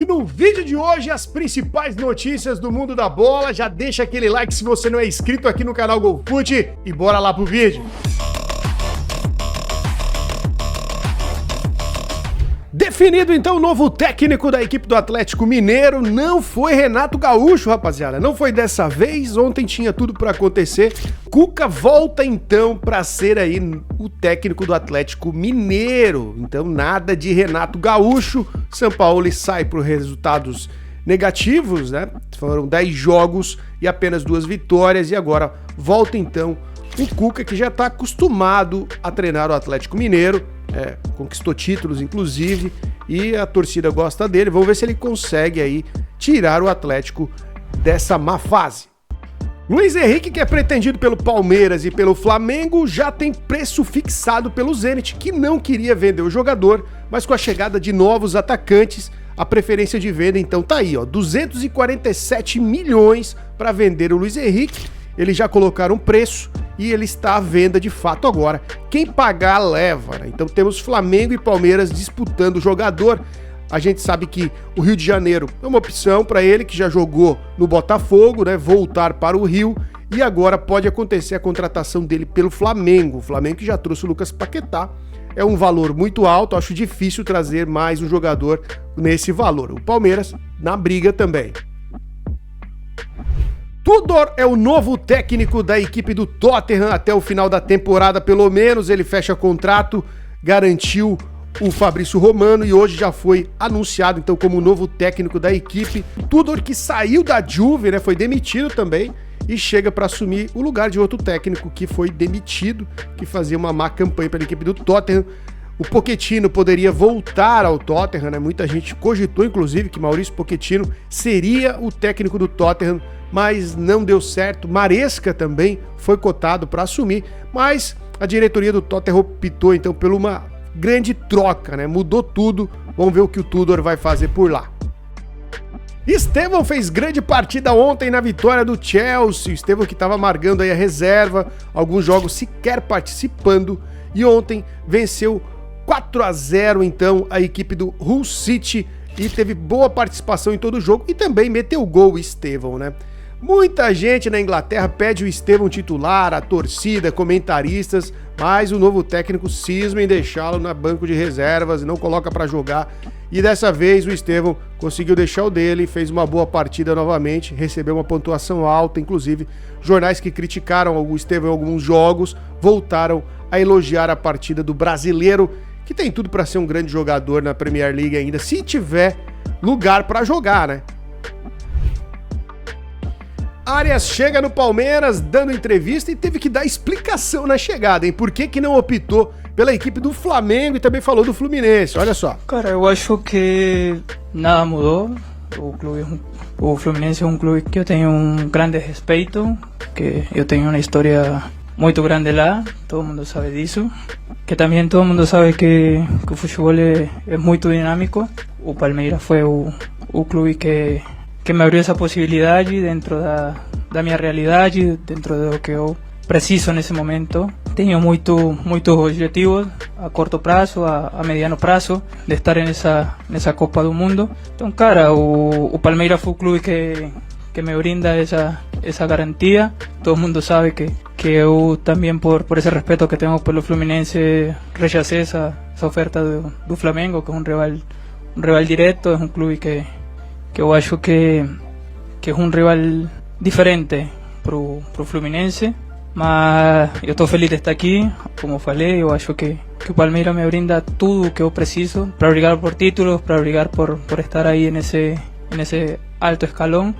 E no vídeo de hoje, as principais notícias do mundo da bola. Já deixa aquele like se você não é inscrito aqui no canal GolFoot e bora lá pro vídeo. Definido então o novo técnico da equipe do Atlético Mineiro, não foi Renato Gaúcho, rapaziada, não foi dessa vez, ontem tinha tudo para acontecer. Cuca volta então para ser aí o técnico do Atlético Mineiro, então nada de Renato Gaúcho. Sampaoli sai por resultados negativos, né? Foram 10 jogos e apenas 2 vitórias e agora volta então o Cuca, que já está acostumado a treinar o Atlético Mineiro. Conquistou títulos, inclusive, e a torcida gosta dele. Vamos ver se ele consegue aí tirar o Atlético dessa má fase. Luiz Henrique, que é pretendido pelo Palmeiras e pelo Flamengo, já tem preço fixado pelo Zenit, que não queria vender o jogador, mas com a chegada de novos atacantes, a preferência de venda então tá aí, ó, 247 milhões para vender o Luiz Henrique. Eles já colocaram um preço e ele está à venda de fato agora. Quem pagar, leva, né? Então temos Flamengo e Palmeiras disputando o jogador. A gente sabe que o Rio de Janeiro é uma opção para ele, que já jogou no Botafogo, né? Voltar para o Rio. E agora pode acontecer a contratação dele pelo Flamengo. O Flamengo que já trouxe o Lucas Paquetá. É um valor muito alto, acho difícil trazer mais um jogador nesse valor. O Palmeiras na briga também. Tudor é o novo técnico da equipe do Tottenham até o final da temporada, pelo menos. Ele fecha contrato, garantiu o Fabrício Romano e hoje já foi anunciado então como novo técnico da equipe. Tudor, que saiu da Juve, né, foi demitido também e chega para assumir o lugar de outro técnico que foi demitido, que fazia uma má campanha pela equipe do Tottenham. O Pochettino poderia voltar ao Tottenham, né? Muita gente cogitou, inclusive, que Maurício Pochettino seria o técnico do Tottenham, mas não deu certo. Maresca também foi cotado para assumir, mas a diretoria do Tottenham optou então por uma grande troca, né? Mudou tudo. Vamos ver o que o Tudor vai fazer por lá. Estevão fez grande partida ontem na vitória do Chelsea. Estevão que estava amargando aí a reserva, alguns jogos sequer participando, e ontem venceu 4-0 então a equipe do Hull City e teve boa participação em todo o jogo e também meteu gol o Estevão, né? Muita gente na Inglaterra pede o Estevão titular, a torcida, comentaristas, mas o novo técnico cisma em deixá-lo na banco de reservas e não coloca para jogar. E dessa vez o Estevão conseguiu deixar o dele, fez uma boa partida novamente, recebeu uma pontuação alta, inclusive jornais que criticaram o Estevão em alguns jogos voltaram a elogiar a partida do brasileiro, que tem tudo para ser um grande jogador na Premier League ainda, se tiver lugar para jogar, né? Arias chega no Palmeiras dando entrevista e teve que dar explicação na chegada, hein? Por que não optou pela equipe do Flamengo e também falou do Fluminense, olha só. Cara, eu acho que nada mudou. O Fluminense é um clube que eu tenho um grande respeito, que eu tenho uma história muito grande lá, todo mundo sabe disso. Que também todo mundo sabe que o futebol é muito dinâmico. O Palmeiras foi o clube que me abriu essa possibilidade dentro da minha realidade, dentro do que eu preciso nesse momento. Tenho muitos objetivos a curto prazo, a mediano prazo, de estar nessa Copa do Mundo. Então, cara, o Palmeiras foi o clube que me brinda essa garantia. Todo mundo sabe que eu também, por esse respeito que tenho pelo Fluminense, rechacei essa oferta do Flamengo, que é um rival direto, é um clube que eu acho que é um rival diferente pro Fluminense, mas eu estou feliz de estar aqui. Como falei, eu acho que o Palmeiras me brinda tudo o que eu preciso para brigar por títulos, para brigar por estar aí nesse alto escalão.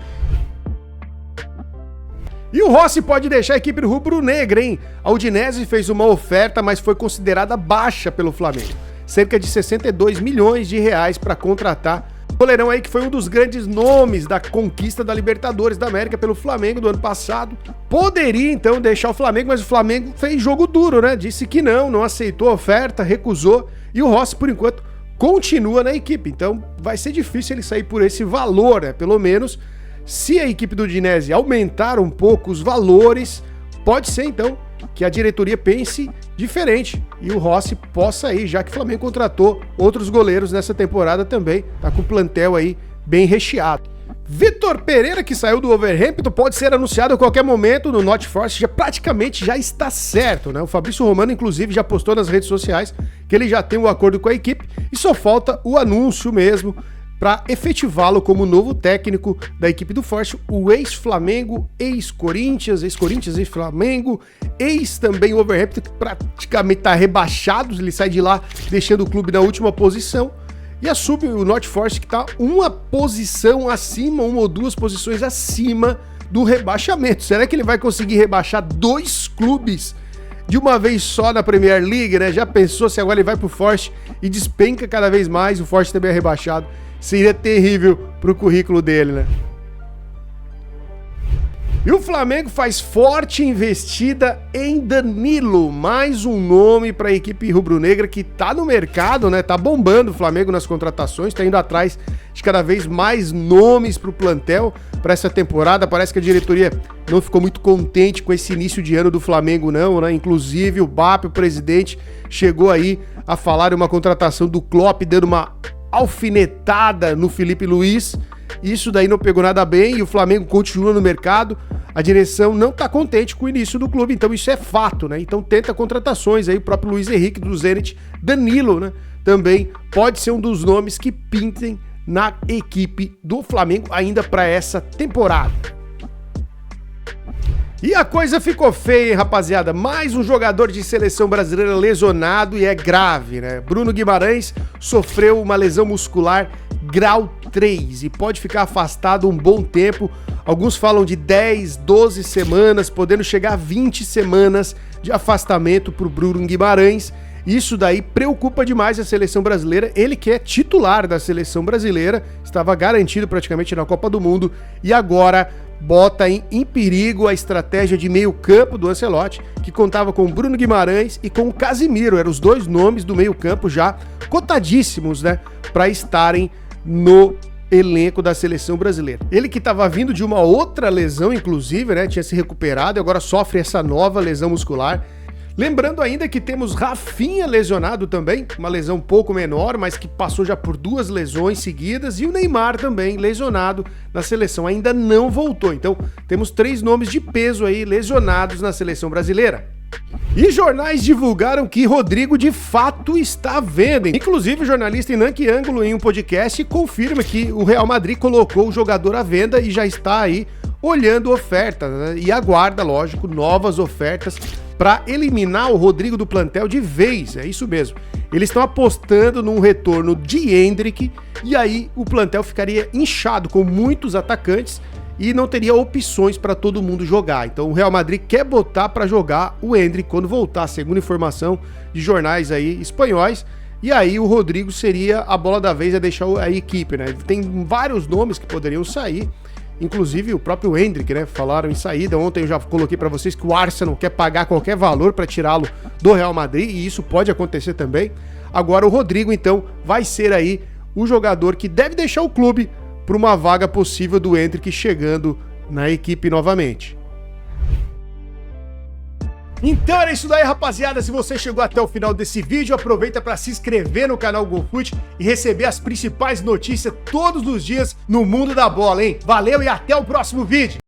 E o Rossi pode deixar a equipe do rubro-negra, hein? A Udinese fez uma oferta, mas foi considerada baixa pelo Flamengo. Cerca de 62 milhões de reais para contratar o goleirão aí, que foi um dos grandes nomes da conquista da Libertadores da América pelo Flamengo do ano passado. Poderia então deixar o Flamengo, mas o Flamengo fez jogo duro, né? Disse que não aceitou a oferta, recusou, e o Rossi, por enquanto, continua na equipe. Então vai ser difícil ele sair por esse valor, né? Pelo menos, se a equipe do Udinese aumentar um pouco os valores, pode ser então que a diretoria pense diferente e o Rossi possa ir, já que o Flamengo contratou outros goleiros nessa temporada também, tá com o plantel aí bem recheado. Vitor Pereira, que saiu do Wolverhampton, pode ser anunciado a qualquer momento no Nottingham Forest, praticamente já está certo, né? O Fabrício Romano, inclusive, já postou nas redes sociais que ele já tem um acordo com a equipe e só falta o anúncio mesmo para efetivá-lo como novo técnico da equipe do Forte, o ex-Flamengo, ex-Corinthians, ex-Flamengo, ex também Wolverhampton, que praticamente está rebaixado, ele sai de lá deixando o clube na última posição, e assume o Nottingham Forest, que está uma posição acima, uma ou duas posições acima do rebaixamento. Será que ele vai conseguir rebaixar 2 clubes de uma vez só na Premier League, né? Já pensou se agora ele vai pro Forte e despenca cada vez mais, o Forte também é rebaixado? Seria terrível pro currículo dele, né? E o Flamengo faz forte investida em Danilo, mais um nome para a equipe rubro-negra que tá no mercado, né? Tá bombando o Flamengo nas contratações, tá indo atrás de cada vez mais nomes pro plantel para essa temporada. Parece que a diretoria não ficou muito contente com esse início de ano do Flamengo, não, né? Inclusive o BAP, o presidente, chegou aí a falar em uma contratação do Klopp, dando uma alfinetada no Felipe Luiz. Isso daí não pegou nada bem e o Flamengo continua no mercado. A direção não está contente com o início do clube, então isso é fato, né? Então tenta contratações aí, o próprio Luiz Henrique do Zenit, Danilo, né? Também pode ser um dos nomes que pintem na equipe do Flamengo ainda para essa temporada. E a coisa ficou feia, hein, rapaziada? Mais um jogador de seleção brasileira lesionado e é grave, né? Bruno Guimarães sofreu uma lesão muscular grau 3 e pode ficar afastado um bom tempo. Alguns falam de 10, 12 semanas, podendo chegar a 20 semanas de afastamento para o Bruno Guimarães. Isso daí preocupa demais a seleção brasileira. Ele que é titular da seleção brasileira, estava garantido praticamente na Copa do Mundo e agora bota em perigo a estratégia de meio campo do Ancelotti, que contava com o Bruno Guimarães e com o Casimiro. Eram os 2 nomes do meio campo já cotadíssimos, né, para estarem no elenco da seleção brasileira. Ele que estava vindo de uma outra lesão, inclusive, né, tinha se recuperado e agora sofre essa nova lesão muscular. Lembrando ainda que temos Rafinha lesionado também, uma lesão um pouco menor, mas que passou já por 2 lesões seguidas, e o Neymar também lesionado na seleção, ainda não voltou. Então temos 3 nomes de peso aí lesionados na seleção brasileira. E jornais divulgaram que Rodrigo de fato está à venda. Inclusive o jornalista Inan Ângulo em um podcast confirma que o Real Madrid colocou o jogador à venda e já está aí olhando ofertas, né? E aguarda, lógico, novas ofertas para eliminar o Rodrigo do plantel de vez, é isso mesmo. Eles estão apostando num retorno de Endrick e aí o plantel ficaria inchado com muitos atacantes e não teria opções para todo mundo jogar. Então o Real Madrid quer botar para jogar o Endrick quando voltar, segundo informação de jornais aí espanhóis. E aí o Rodrigo seria a bola da vez a deixar a equipe, né? Tem vários nomes que poderiam sair. Inclusive o próprio Endrick, né? Falaram em saída. Ontem eu já coloquei para vocês que o Arsenal quer pagar qualquer valor para tirá-lo do Real Madrid e isso pode acontecer também. Agora o Rodrigo, então, vai ser aí o jogador que deve deixar o clube para uma vaga possível do Endrick chegando na equipe novamente. Então era isso daí, rapaziada. Se você chegou até o final desse vídeo, aproveita para se inscrever no canal GoFoot e receber as principais notícias todos os dias no mundo da bola, hein? Valeu e até o próximo vídeo!